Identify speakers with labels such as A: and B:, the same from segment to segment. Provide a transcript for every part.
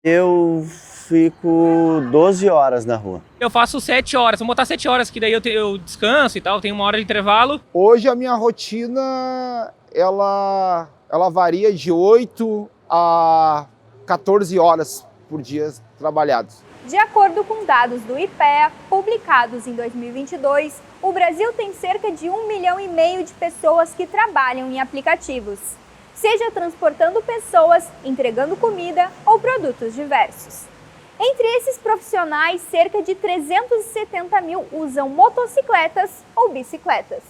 A: Eu fico 12 horas na rua.
B: Eu faço 7 horas, vou botar 7 horas, que daí eu descanso e tal, tenho 1 hora de intervalo.
C: Hoje a minha rotina, ela varia de 8 a 14 horas por dia trabalhados.
D: De acordo com dados do IPEA, publicados em 2022, o Brasil tem cerca de 1,5 milhão de pessoas que trabalham em aplicativos, seja transportando pessoas, entregando comida ou produtos diversos. Entre esses profissionais, cerca de 370 mil usam motocicletas ou bicicletas.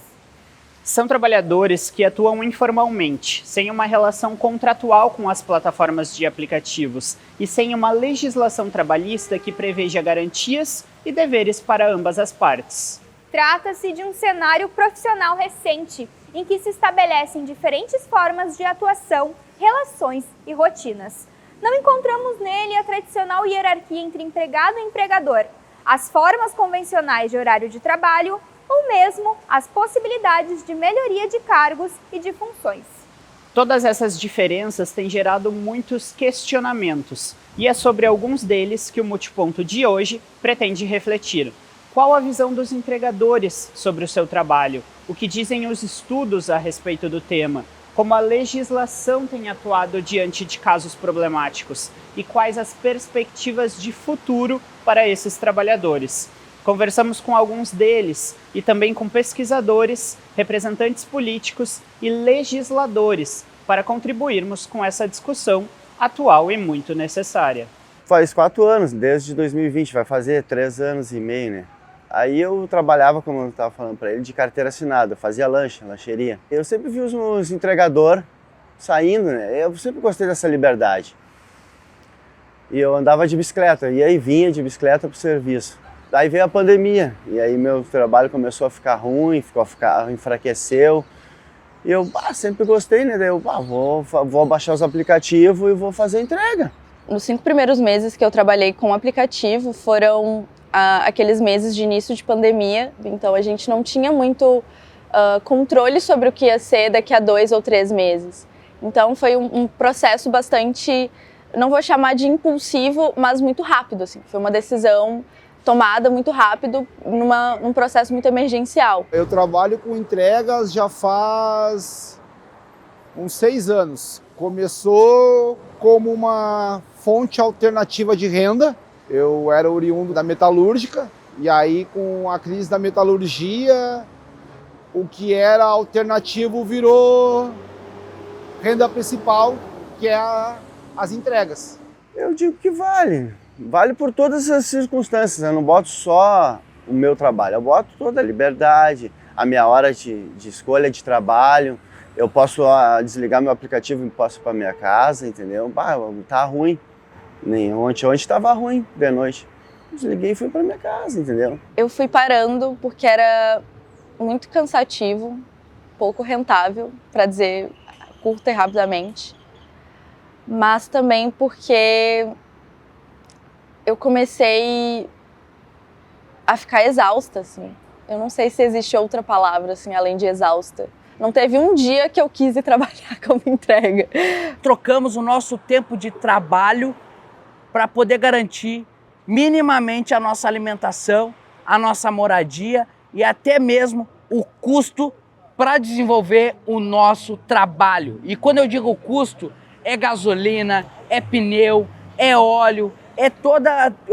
E: São trabalhadores que atuam informalmente, sem uma relação contratual com as plataformas de aplicativos e sem uma legislação trabalhista que preveja garantias e deveres para ambas as partes.
D: Trata-se de um cenário profissional recente, em que se estabelecem diferentes formas de atuação, relações e rotinas. Não encontramos nele a tradicional hierarquia entre empregado e empregador, as formas convencionais de horário de trabalho ou mesmo as possibilidades de melhoria de cargos e de funções.
E: Todas essas diferenças têm gerado muitos questionamentos, e é sobre alguns deles que o Multiponto de hoje pretende refletir. Qual a visão dos empregadores sobre o seu trabalho? O que dizem os estudos a respeito do tema? Como a legislação tem atuado diante de casos problemáticos? E quais as perspectivas de futuro para esses trabalhadores? Conversamos com alguns deles e também com pesquisadores, representantes políticos e legisladores para contribuirmos com essa discussão atual e muito necessária.
A: Faz 4 anos, desde 2020, vai fazer 3 anos e meio, né? Aí eu trabalhava, como eu estava falando para ele, de carteira assinada, eu fazia lancheria. Eu sempre vi os entregadores saindo, né? Eu sempre gostei dessa liberdade. E eu andava de bicicleta, e aí vinha de bicicleta para o serviço. Daí veio a pandemia, e aí meu trabalho começou a ficar ruim, enfraqueceu. E eu sempre gostei, né? Daí eu vou baixar os aplicativos e vou fazer entrega.
F: Nos 5 primeiros meses que eu trabalhei com o aplicativo foram aqueles meses de início de pandemia, então a gente não tinha muito controle sobre o que ia ser daqui a 2 ou 3 meses. Então foi um processo bastante, não vou chamar de impulsivo, mas muito rápido, assim. Foi uma decisão tomada muito rápido, num processo muito emergencial.
C: Eu trabalho com entregas já faz uns 6 anos. Começou como uma fonte alternativa de renda. Eu era oriundo da metalúrgica e aí com a crise da metalurgia, o que era alternativo virou renda principal, que é as entregas.
A: Eu digo que vale. Vale por todas as circunstâncias, eu não boto só o meu trabalho, eu boto toda a liberdade, a minha hora de escolha de trabalho. Eu posso desligar meu aplicativo e posso ir para minha casa, entendeu? Tá ruim. Ontem estava ruim de noite. Desliguei e fui para minha casa, entendeu?
F: Eu fui parando porque era muito cansativo, pouco rentável, para dizer curto e rapidamente, mas também porque eu comecei a ficar exausta, assim. Eu não sei se existe outra palavra, assim, além de exausta. Não teve um dia que eu quis ir trabalhar como entrega.
G: Trocamos o nosso tempo de trabalho para poder garantir minimamente a nossa alimentação, a nossa moradia e até mesmo o custo para desenvolver o nosso trabalho. E quando eu digo custo, é gasolina, é pneu, é óleo, é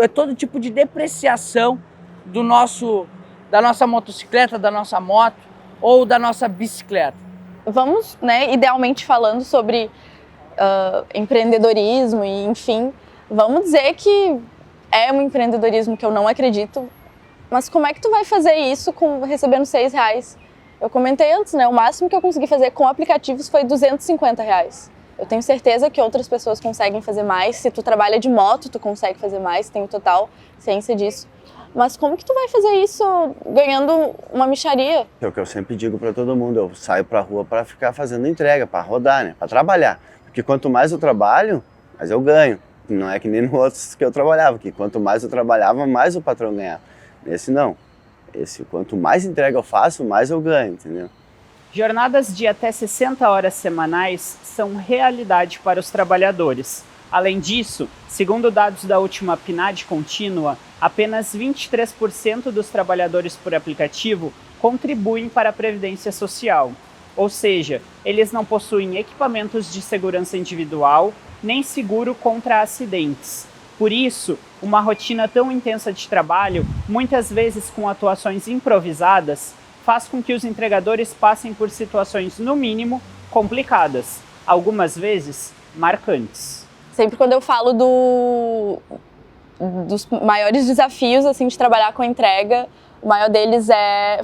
G: todo tipo de depreciação da nossa motocicleta, da nossa moto ou da nossa bicicleta.
F: Vamos, idealmente falando sobre empreendedorismo e, enfim, vamos dizer que é um empreendedorismo que eu não acredito, mas como é que tu vai fazer isso recebendo R$6? Eu comentei antes, o máximo que eu consegui fazer com aplicativos foi R$250. Eu tenho certeza que outras pessoas conseguem fazer mais. Se tu trabalha de moto, tu consegue fazer mais, tenho total ciência disso. Mas como que tu vai fazer isso ganhando uma mixaria?
A: É o que eu sempre digo para todo mundo, eu saio pra rua para ficar fazendo entrega, para rodar, né? Para trabalhar. Porque quanto mais eu trabalho, mais eu ganho. Não é que nem nos outros que eu trabalhava, que quanto mais eu trabalhava, mais o patrão ganhava. Esse não. Esse, quanto mais entrega eu faço, mais eu ganho, entendeu?
E: Jornadas de até 60 horas semanais são realidade para os trabalhadores. Além disso, segundo dados da última PNAD contínua, apenas 23% dos trabalhadores por aplicativo contribuem para a Previdência Social. Ou seja, eles não possuem equipamentos de segurança individual, nem seguro contra acidentes. Por isso, uma rotina tão intensa de trabalho, muitas vezes com atuações improvisadas, faz com que os entregadores passem por situações, no mínimo, complicadas, algumas vezes marcantes.
F: Sempre quando eu falo dos maiores desafios assim, de trabalhar com entrega, o maior deles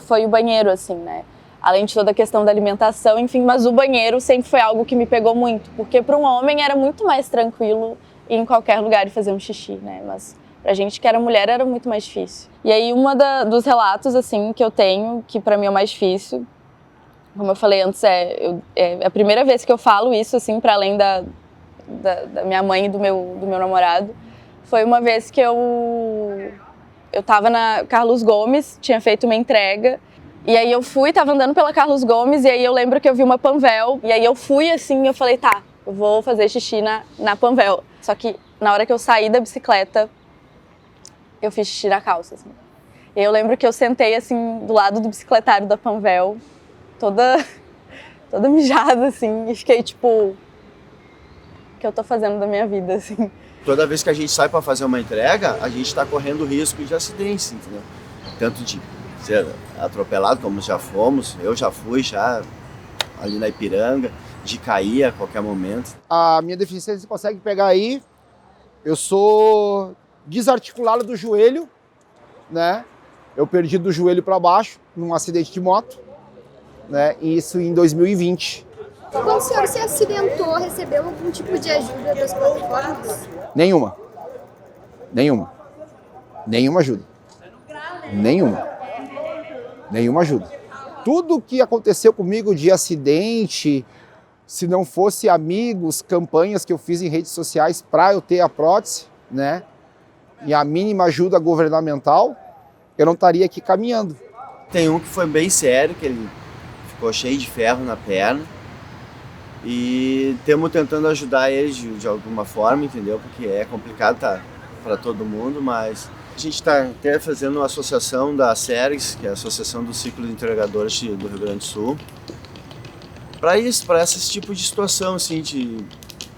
F: foi o banheiro, assim, né? Além de toda a questão da alimentação, enfim, mas o banheiro sempre foi algo que me pegou muito, porque para um homem era muito mais tranquilo ir em qualquer lugar e fazer um xixi, né? Mas pra gente que era mulher era muito mais difícil. E aí dos relatos assim que eu tenho, que para mim é o mais difícil, como eu falei antes, é a primeira vez que eu falo isso assim para além da minha mãe e do meu namorado, foi uma vez que eu tava na Carlos Gomes, tinha feito uma entrega. E aí eu tava andando pela Carlos Gomes, e aí eu lembro que eu vi uma Panvel, e aí eu fui assim, eu falei, tá, eu vou fazer xixi na Panvel. Só que na hora que eu saí da bicicleta, eu fiz xixi na calça, assim. E eu lembro que eu sentei assim, do lado do bicicletário da Panvel, toda mijada, assim, e fiquei tipo, o que eu tô fazendo da minha vida, assim.
A: Toda vez que a gente sai para fazer uma entrega, a gente está correndo risco de acidente, entendeu? Tanto de ser atropelado, como já fomos, eu já fui ali na Ipiranga, de cair a qualquer momento.
C: A minha deficiência, você consegue pegar aí, eu sou desarticulado do joelho, né? Eu perdi do joelho para baixo num acidente de moto, né? Isso em 2020.
H: Quando o senhor se acidentou, recebeu algum tipo de ajuda das plataformas?
C: Nenhuma ajuda. Nenhuma ajuda. Tudo que aconteceu comigo de acidente, se não fosse amigos, campanhas que eu fiz em redes sociais para eu ter a prótese, né? E a mínima ajuda governamental, eu não estaria aqui caminhando.
A: Tem um que foi bem sério, que ele ficou cheio de ferro na perna. E estamos tentando ajudar ele de alguma forma, entendeu? Porque é complicado para todo mundo, mas a gente está até fazendo uma associação da SERGS, que é a Associação dos Ciclos de Entregadores do Rio Grande do Sul, para esse tipo de situação, assim, de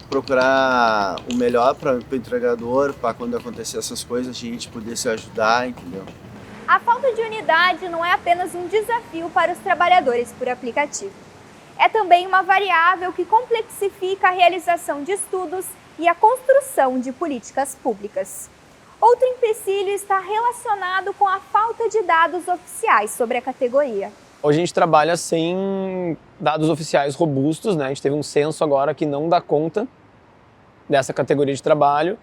A: procurar o melhor para o entregador, para quando acontecer essas coisas a gente poder se ajudar, entendeu?
D: A falta de unidade não é apenas um desafio para os trabalhadores por aplicativo. É também uma variável que complexifica a realização de estudos e a construção de políticas públicas. Outro empecilho está relacionado com a falta de dados oficiais sobre a categoria.
I: Hoje a gente trabalha sem dados oficiais robustos, né? A gente teve um censo agora que não dá conta dessa categoria de trabalho.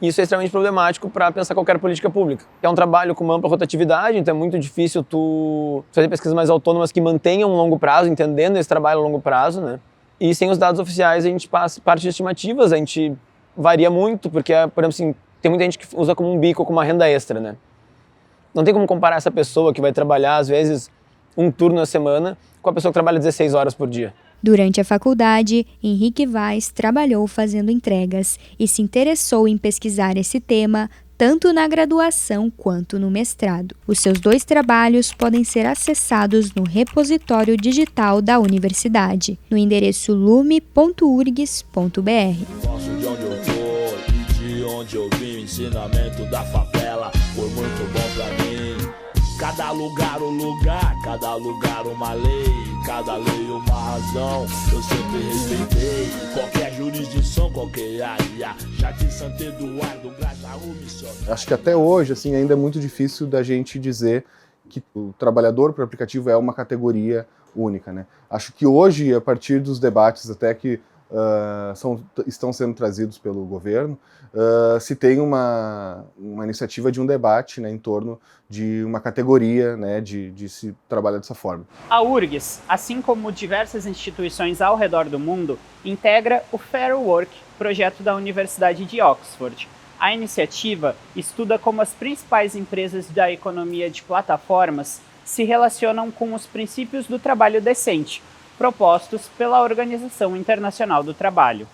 I: Isso é extremamente problemático para pensar qualquer política pública. É um trabalho com uma ampla rotatividade, então é muito difícil tu fazer pesquisas mais autônomas que mantenham um longo prazo, entendendo esse trabalho a longo prazo, né? E sem os dados oficiais a gente parte de estimativas, a gente varia muito, porque, por exemplo, assim, tem muita gente que usa como um bico, como uma renda extra, né? Não tem como comparar essa pessoa que vai trabalhar, às vezes, um turno na semana com a pessoa que trabalha 16 horas por dia.
J: Durante a faculdade, Henrique Vaz trabalhou fazendo entregas e se interessou em pesquisar esse tema tanto na graduação quanto no mestrado. Os seus 2 trabalhos podem ser acessados no repositório digital da universidade, no endereço lume.urgs.br.
K: Gosto de onde eu tô e de onde eu vim, o ensinamento da favela foi muito bom pra mim. Cada lugar um lugar, cada lugar uma lei, cada lei uma razão, eu sempre respeitei qualquer jurisdição, qualquer área, Jardim Santo Eduardo, Grajaú, Missionário.
L: Acho que até hoje, assim, ainda é muito difícil da gente dizer que o trabalhador por aplicativo é uma categoria única, né? Acho que hoje, a partir dos debates até que estão sendo trazidos pelo governo, se tem uma iniciativa de um debate, né, em torno de uma categoria, né, de se trabalhar dessa forma.
E: A URGS, assim como diversas instituições ao redor do mundo, integra o Fair Work, projeto da Universidade de Oxford. A iniciativa estuda como as principais empresas da economia de plataformas se relacionam com os princípios do trabalho decente, propostos pela Organização Internacional do Trabalho.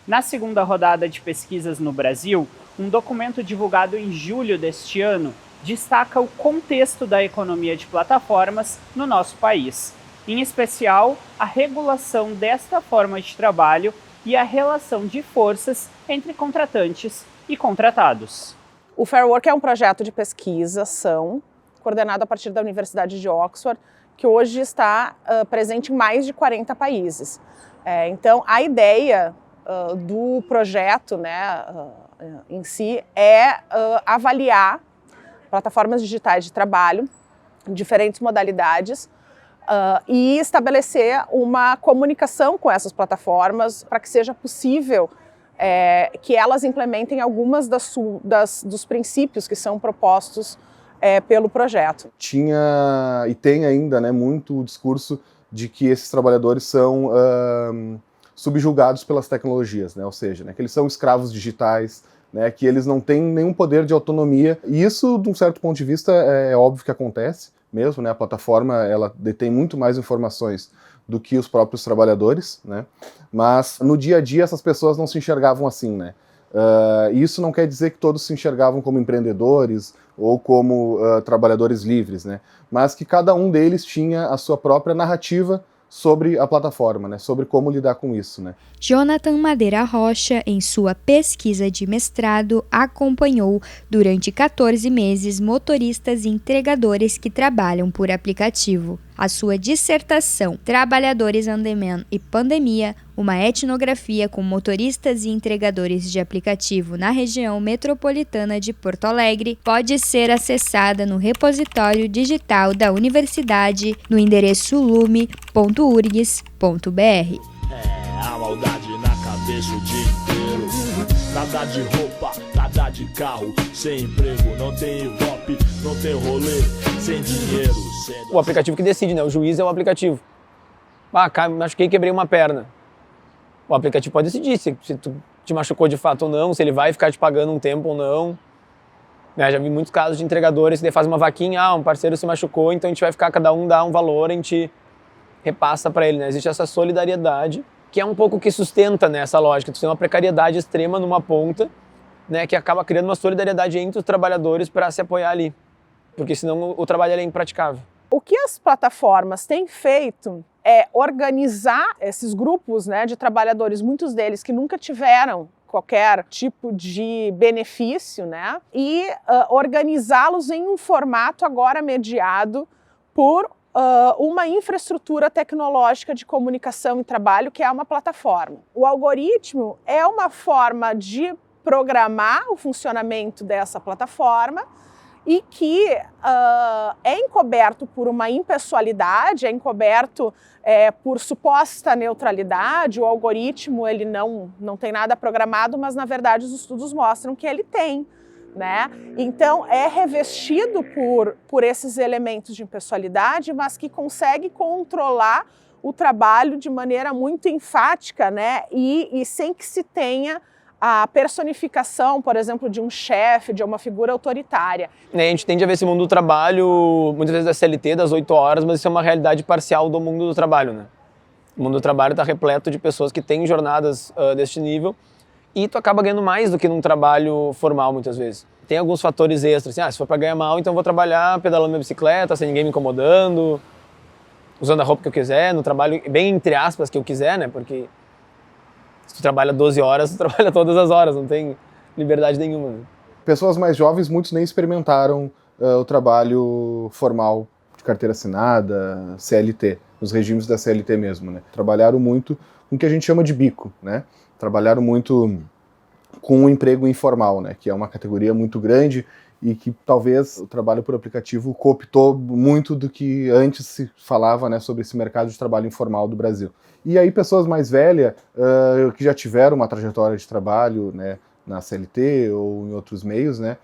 E: Na segunda rodada de pesquisas no Brasil, um documento divulgado em julho deste ano destaca o contexto da economia de plataformas no nosso país, em especial a regulação desta forma de trabalho e a relação de forças entre contratantes e contratados.
M: O Fair Work é um projeto de pesquisa-ação coordenado a partir da Universidade de Oxford, que hoje está presente em mais de 40 países. Então, a ideia do projeto, né, em si é avaliar plataformas digitais de trabalho em diferentes modalidades e estabelecer uma comunicação com essas plataformas para que seja possível que elas implementem algumas dos princípios que são propostos pelo projeto.
L: Tinha e tem ainda, né, muito o discurso de que esses trabalhadores são subjugados pelas tecnologias, né, ou seja, né, que eles são escravos digitais, né, que eles não têm nenhum poder de autonomia. E isso, de um certo ponto de vista, é óbvio que acontece mesmo, né, a plataforma ela detém muito mais informações do que os próprios trabalhadores, né, mas no dia a dia essas pessoas não se enxergavam assim, né. Isso não quer dizer que todos se enxergavam como empreendedores ou como trabalhadores livres, né? Mas que cada um deles tinha a sua própria narrativa sobre a plataforma, né? Sobre como lidar com isso, né?
J: Jonathan Madeira Rocha, em sua pesquisa de mestrado, acompanhou durante 14 meses motoristas e entregadores que trabalham por aplicativo. A sua dissertação, Trabalhadores on Demand e Pandemia, uma etnografia com motoristas e entregadores de aplicativo na região metropolitana de Porto Alegre, pode ser acessada no repositório digital da Universidade no endereço lume.urgs.br.
K: A maldade na cabeça o dia inteiro. Nada de roupa, nada de carro. Sem emprego, não tem ibope, não tem rolê. Sem dinheiro,
I: o aplicativo que decide, né? O juiz é o aplicativo. Machuquei e quebrei uma perna. O aplicativo pode decidir se tu te machucou de fato ou não, se ele vai ficar te pagando um tempo ou não. Já vi muitos casos de entregadores que fazem uma vaquinha, um parceiro se machucou, então a gente vai ficar, cada um dá um valor, a gente repassa para ele, né? Existe essa solidariedade, que é um pouco que sustenta, né, essa lógica. Tu tem uma precariedade extrema numa ponta, né, que acaba criando uma solidariedade entre os trabalhadores para se apoiar ali, porque senão o trabalho é impraticável.
M: O que as plataformas têm feito é organizar esses grupos, né, de trabalhadores, muitos deles que nunca tiveram qualquer tipo de benefício, né, e organizá-los em um formato agora mediado por uma infraestrutura tecnológica de comunicação e trabalho, que é uma plataforma. O algoritmo é uma forma de programar o funcionamento dessa plataforma e que é encoberto por uma impessoalidade, é encoberto por suposta neutralidade. O algoritmo ele não tem nada programado, mas na verdade os estudos mostram que ele tem, né? Então é revestido por esses elementos de impessoalidade, mas que consegue controlar o trabalho de maneira muito enfática, né? E sem que se tenha a personificação, por exemplo, de um chefe, de uma figura autoritária.
I: A gente tende a ver esse mundo do trabalho, muitas vezes da CLT, das 8 horas, mas isso é uma realidade parcial do mundo do trabalho, né? O mundo do trabalho está repleto de pessoas que têm jornadas deste nível e tu acaba ganhando mais do que num trabalho formal, muitas vezes. Tem alguns fatores extras, assim, se for para ganhar mal, então eu vou trabalhar pedalando minha bicicleta, sem ninguém me incomodando, usando a roupa que eu quiser, no trabalho, bem entre aspas, que eu quiser, né? Porque se tu trabalha 12 horas, tu trabalha todas as horas, não tem liberdade nenhuma. Né?
L: Pessoas mais jovens, muitos nem experimentaram o trabalho formal de carteira assinada, CLT, os regimes da CLT mesmo, né? Trabalharam muito com o que a gente chama de bico, né? Trabalharam muito com o emprego informal, né? Que é uma categoria muito grande e que talvez o trabalho por aplicativo cooptou muito do que antes se falava, né, sobre esse mercado de trabalho informal do Brasil. E aí pessoas mais velhas, que já tiveram uma trajetória de trabalho, né, na CLT ou em outros meios, né,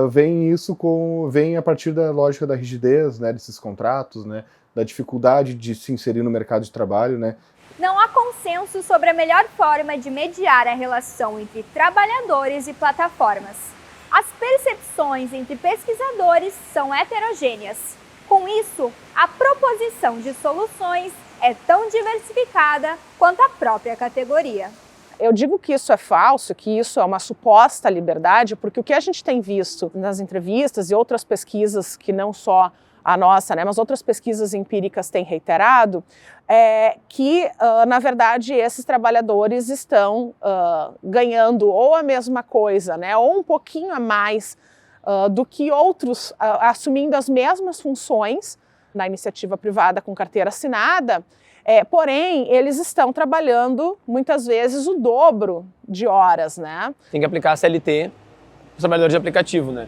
L: vem a partir da lógica da rigidez, né, desses contratos, né, da dificuldade de se inserir no mercado de trabalho, né.
D: Não há consenso sobre a melhor forma de mediar a relação entre trabalhadores e plataformas. As percepções entre pesquisadores são heterogêneas. Com isso, a proposição de soluções é tão diversificada quanto a própria categoria.
M: Eu digo que isso é falso, que isso é uma suposta liberdade, porque o que a gente tem visto nas entrevistas e outras pesquisas, que não só a nossa, né, mas outras pesquisas empíricas têm reiterado, é que, na verdade, esses trabalhadores estão ganhando ou a mesma coisa, né, ou um pouquinho a mais do que outros, assumindo as mesmas funções na iniciativa privada com carteira assinada. Porém, eles estão trabalhando, muitas vezes, o dobro de horas, né?
I: Tem que aplicar a CLT os trabalhadores de aplicativo, né?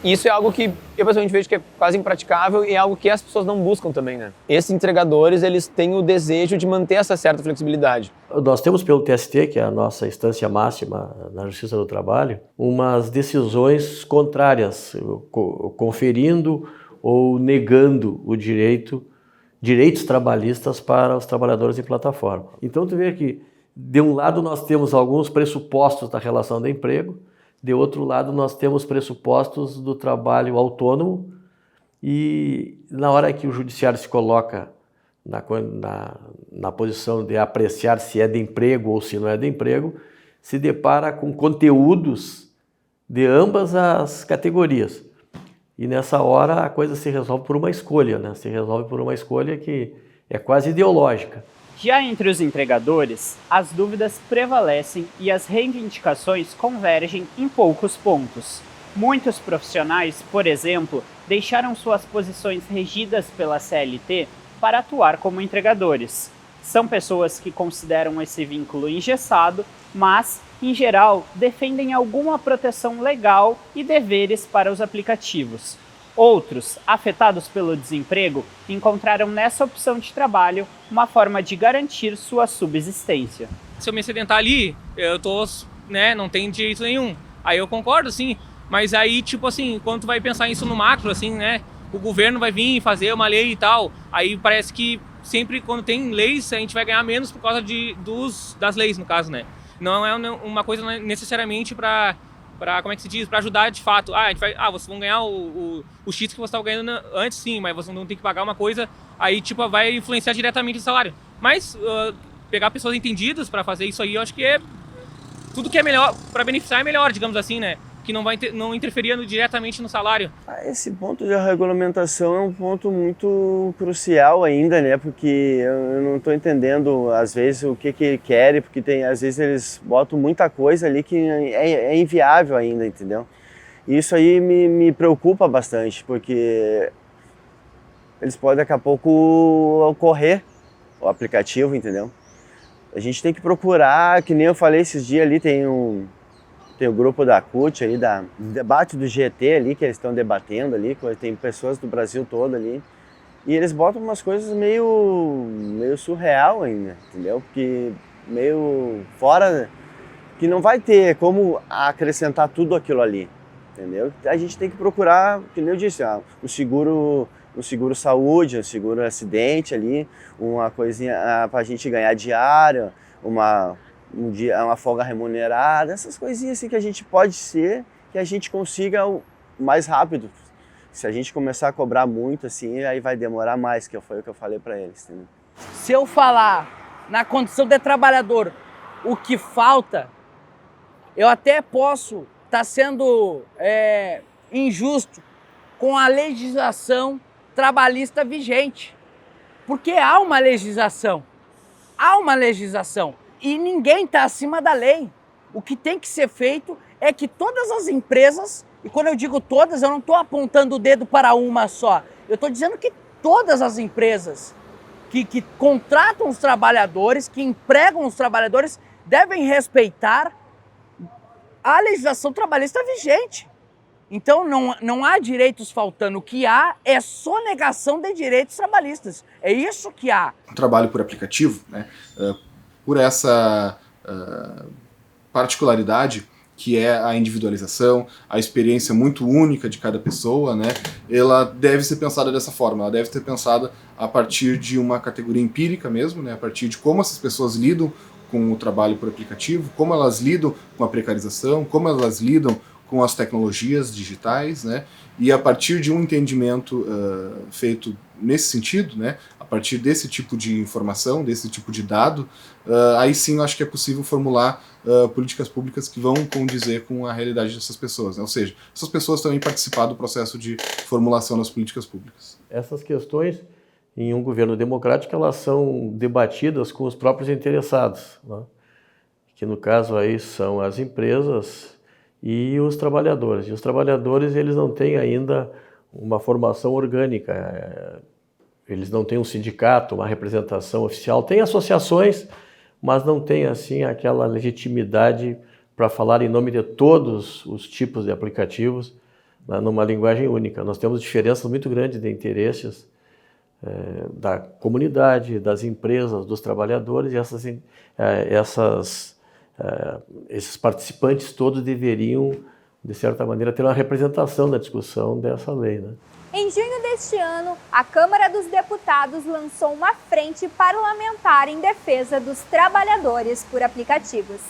I: Isso é algo que eu pessoalmente vejo que é quase impraticável e é algo que as pessoas não buscam também, né? Esses entregadores, eles têm o desejo de manter essa certa flexibilidade.
N: Nós temos pelo TST, que é a nossa instância máxima na Justiça do Trabalho, umas decisões contrárias, conferindo ou negando o direitos trabalhistas para os trabalhadores em plataforma. Então, tu vê que, de um lado, nós temos alguns pressupostos da relação de emprego, de outro lado, nós temos pressupostos do trabalho autônomo e, na hora que o judiciário se coloca na posição de apreciar se é de emprego ou se não é de emprego, se depara com conteúdos de ambas as categorias. E nessa hora a coisa se resolve por uma escolha, né? Se resolve por uma escolha que é quase ideológica.
E: Já entre os entregadores, as dúvidas prevalecem e as reivindicações convergem em poucos pontos. Muitos profissionais, por exemplo, deixaram suas posições regidas pela CLT para atuar como entregadores. São pessoas que consideram esse vínculo engessado, mas, em geral, defendem alguma proteção legal e deveres para os aplicativos. Outros, afetados pelo desemprego, encontraram nessa opção de trabalho uma forma de garantir sua subsistência.
B: Se eu me acidentar ali, eu tô, né, não tenho direito nenhum. Aí eu concordo, sim, mas aí, tipo assim, quando tu vai pensar isso no macro, assim, né, o governo vai vir fazer uma lei e tal, aí parece que sempre quando tem leis, a gente vai ganhar menos por causa das leis, no caso, né. Não é uma coisa necessariamente para como é que se diz, para ajudar de fato. Vocês vão ganhar o X que você estava ganhando antes, sim, mas você não tem que pagar uma coisa, aí tipo vai influenciar diretamente o salário. Mas pegar pessoas entendidas para fazer isso aí, eu acho que tudo que é melhor, para beneficiar é melhor, digamos assim, né? Que não interferia diretamente no salário.
A: Esse ponto da regulamentação é um ponto muito crucial ainda, né? Porque eu não estou entendendo, às vezes, o que querem, porque às vezes eles botam muita coisa ali que é inviável ainda, entendeu? E isso aí me preocupa bastante, porque eles podem daqui a pouco ocorrer o aplicativo, entendeu? A gente tem que procurar, que nem eu falei esses dias ali, tem o grupo da CUT ali, do debate do GT ali, que eles estão debatendo ali, tem pessoas do Brasil todo ali, e eles botam umas coisas meio surreal ainda, entendeu? Porque meio fora, que não vai ter como acrescentar tudo aquilo ali, entendeu? A gente tem que procurar, que nem eu disse, um seguro saúde, um seguro acidente ali, uma coisinha para a gente ganhar diária, uma folga remunerada, essas coisinhas assim que a gente pode ser, que a gente consiga o mais rápido. Se a gente começar a cobrar muito assim, aí vai demorar mais, que foi o que eu falei para eles. Entendeu?
G: Se eu falar na condição de trabalhador o que falta, eu até posso estar sendo injusto com a legislação trabalhista vigente, porque há uma legislação. E ninguém está acima da lei. O que tem que ser feito é que todas as empresas, e quando eu digo todas, eu não estou apontando o dedo para uma só. Eu estou dizendo que todas as empresas que contratam os trabalhadores, que empregam os trabalhadores, devem respeitar a legislação trabalhista vigente. Então não há direitos faltando. O que há é sonegação de direitos trabalhistas. É isso que há.
L: O trabalho por aplicativo, né? Por essa particularidade que é a individualização, a experiência muito única de cada pessoa, né? Ela deve ser pensada dessa forma, ela deve ser pensada a partir de uma categoria empírica mesmo, né? A partir de como essas pessoas lidam com o trabalho por aplicativo, como elas lidam com a precarização, como elas lidam com as tecnologias digitais, né? E a partir de um entendimento feito nesse sentido, né? A partir desse tipo de informação, desse tipo de dado, aí sim eu acho que é possível formular políticas públicas que vão condizer com a realidade dessas pessoas, né? Ou seja, essas pessoas também participar do processo de formulação das políticas públicas.
N: Essas questões, em um governo democrático, elas são debatidas com os próprios interessados, né? Que no caso aí são as empresas e os trabalhadores. E os trabalhadores, eles não têm ainda uma formação orgânica, eles não têm um sindicato, uma representação oficial, tem associações, mas não tem assim aquela legitimidade para falar em nome de todos os tipos de aplicativos, né, numa linguagem única. Nós temos diferenças muito grandes de interesses da comunidade, das empresas, dos trabalhadores, e esses participantes todos deveriam, de certa maneira, ter uma representação na discussão dessa lei, né?
D: Em junho deste ano, a Câmara dos Deputados lançou uma frente parlamentar em defesa dos trabalhadores por aplicativos.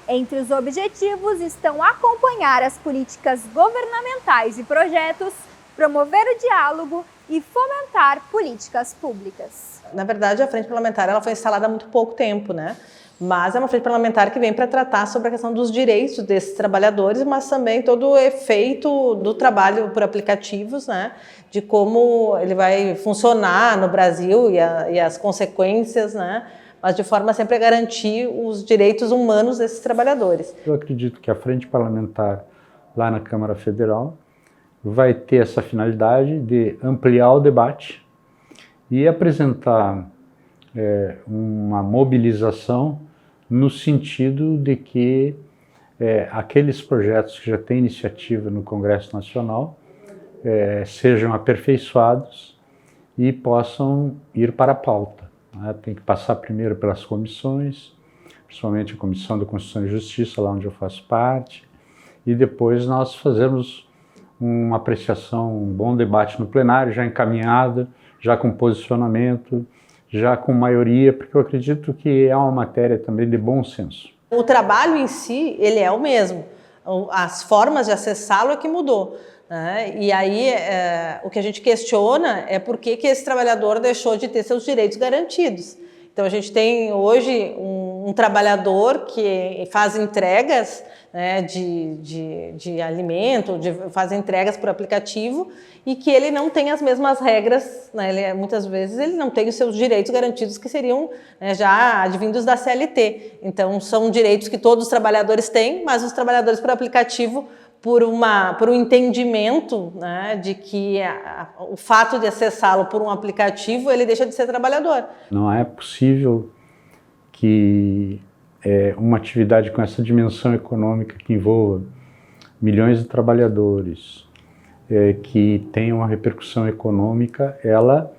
D: Entre os objetivos estão acompanhar as políticas governamentais e projetos, promover o diálogo e fomentar políticas públicas.
M: Na verdade, a frente parlamentar ela foi instalada há muito pouco tempo, né? Mas é uma frente parlamentar que vem para tratar sobre a questão dos direitos desses trabalhadores, mas também todo o efeito do trabalho por aplicativos, né? De como ele vai funcionar no Brasil e as consequências, né? Mas de forma sempre a garantir os direitos humanos desses trabalhadores.
O: Eu acredito que a frente parlamentar lá na Câmara Federal vai ter essa finalidade de ampliar o debate e apresentar uma mobilização no sentido de que aqueles projetos que já têm iniciativa no Congresso Nacional sejam aperfeiçoados e possam ir para a pauta, né? Tem que passar primeiro pelas comissões, principalmente a Comissão da Constituição e Justiça, lá onde eu faço parte, e depois nós fazemos uma apreciação, um bom debate no plenário, já encaminhado, já com posicionamento, já com maioria, porque eu acredito que é uma matéria também de bom senso.
M: O trabalho em si, ele é o mesmo. As formas de acessá-lo é que mudou, né? E aí, o que a gente questiona é por que esse trabalhador deixou de ter seus direitos garantidos. Então, a gente tem hoje um trabalhador que faz entregas, né, de alimento, faz entregas por aplicativo e que ele não tem as mesmas regras, né, muitas vezes ele não tem os seus direitos garantidos que seriam, né, já advindos da CLT. Então, são direitos que todos os trabalhadores têm, mas os trabalhadores por aplicativo, por um entendimento, né, de que o fato de acessá-lo por um aplicativo, ele deixa de ser trabalhador.
O: Não é possível que uma atividade com essa dimensão econômica que envolva milhões de trabalhadores, que tenha uma repercussão econômica, ela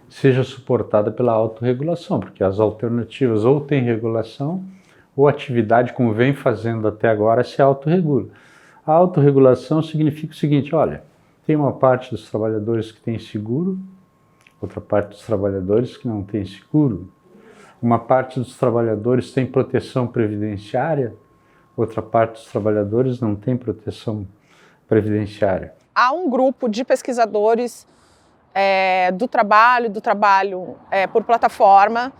O: seja suportada pela autorregulação, porque as alternativas ou tem regulação ou a atividade, como vem fazendo até agora, se autorregula. A autorregulação significa o seguinte: olha, tem uma parte dos trabalhadores que tem seguro, outra parte dos trabalhadores que não tem seguro, uma parte dos trabalhadores tem proteção previdenciária, outra parte dos trabalhadores não tem proteção previdenciária.
M: Há um grupo de pesquisadores do trabalho por plataforma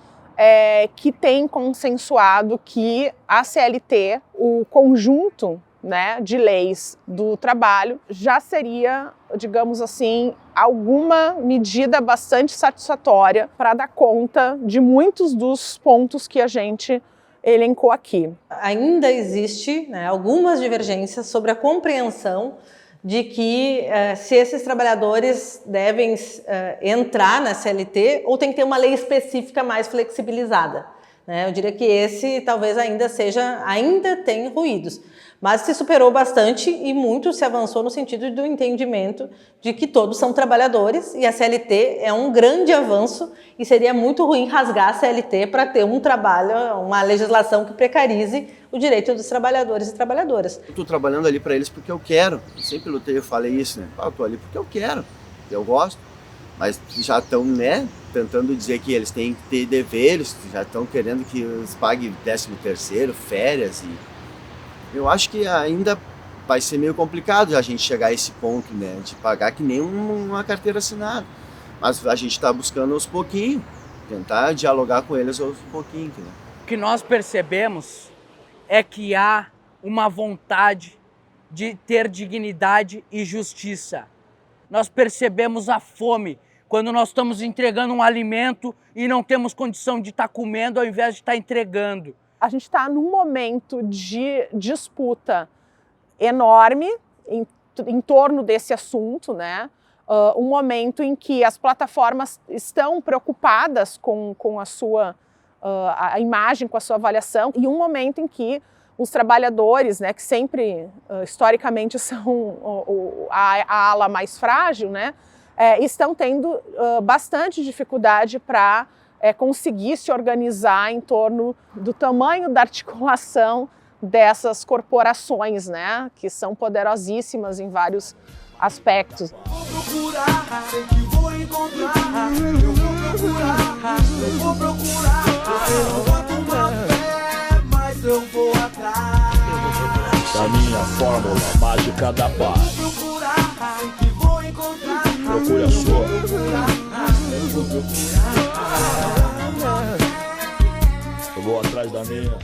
M: que tem consensuado que a CLT, o conjunto, né, de leis do trabalho, já seria, digamos assim, alguma medida bastante satisfatória para dar conta de muitos dos pontos que a gente elencou aqui. Ainda existe, né, algumas divergências sobre a compreensão de que se esses trabalhadores devem entrar na CLT ou tem que ter uma lei específica mais flexibilizada, né? Eu diria que esse talvez ainda tem ruídos. Mas se superou bastante e muito se avançou no sentido do entendimento de que todos são trabalhadores e a CLT é um grande avanço e seria muito ruim rasgar a CLT para ter um trabalho, uma legislação que precarize o direito dos trabalhadores e trabalhadoras.
A: Eu estou trabalhando ali para eles porque eu quero, eu sempre lutei, eu falei isso, né? Eu estou ali porque eu quero, eu gosto, mas já estão, né, tentando dizer que eles têm que ter deveres, já estão querendo que eles paguem 13º, férias e... Eu acho que ainda vai ser meio complicado a gente chegar a esse ponto, né, de pagar que nem uma carteira assinada. Mas a gente está buscando aos pouquinhos, tentar dialogar com eles aos pouquinhos. Né?
G: O que nós percebemos é que há uma vontade de ter dignidade e justiça. Nós percebemos a fome quando nós estamos entregando um alimento e não temos condição de estar comendo ao invés de estar entregando.
M: A gente está num momento de disputa enorme em torno desse assunto, né? Um momento em que as plataformas estão preocupadas com a sua a imagem, com a sua avaliação, e um momento em que os trabalhadores, né, que sempre historicamente são a ala mais frágil, né, estão tendo bastante dificuldade para conseguir se organizar em torno do tamanho da articulação dessas corporações, né, que são poderosíssimas em vários aspectos.
K: Vou procurar, sei que vou encontrar. Eu vou procurar. Eu não boto uma fé, mas eu vou atrás. Da minha fórmula mágica da paz. Vou procurar, sei que vou encontrar. Procure a sua. Eu vou atrás da minha.